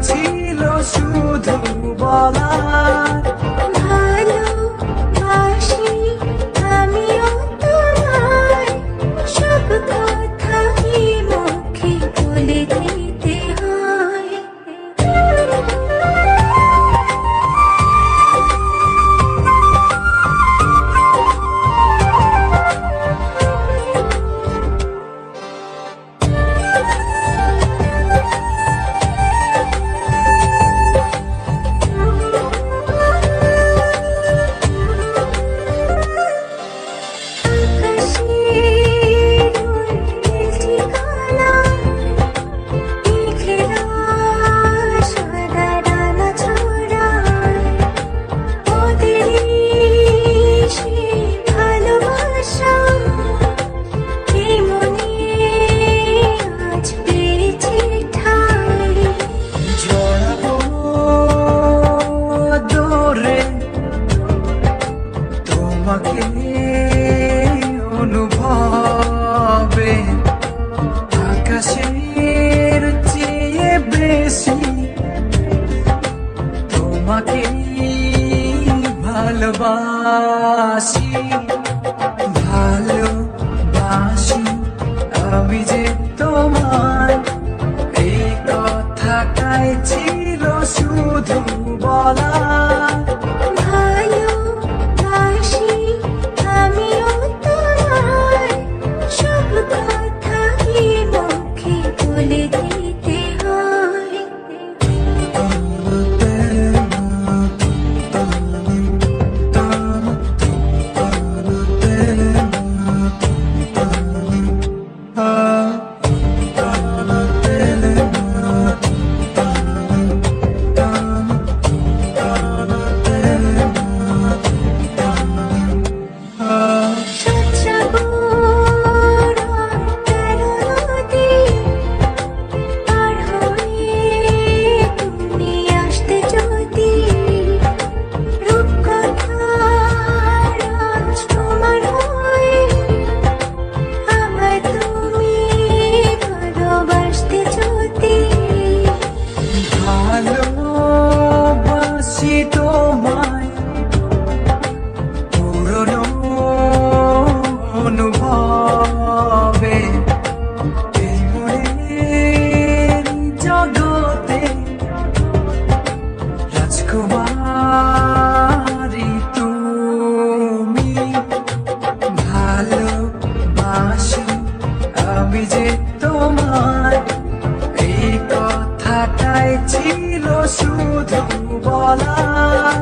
ছিল শুধু বলার ভালোবাসি আমিও তোমায়, সব কথা কি মুখে বলে দিতে হয়? জড়াবো দৌড়ে তোমাকে অনুভবে, আকাশের চেয়ে বেশি তোমাকে ভালোবাসি। ভালোবাসি আমি যে তোমায়, এই কথাটাই ছিল শুধু বলা। ভালোবাসি আমিও তোমায়, সব কথা কি মুখে বলে দিতে হয়? ভালোবাসি তোমায় পুরনো অনুভবে, এই মনের জগতে রাজকুমারী তুমি। ভালোবাসি আমি যে তোমায়, এই কথাটাই ছিল শুধু বলার।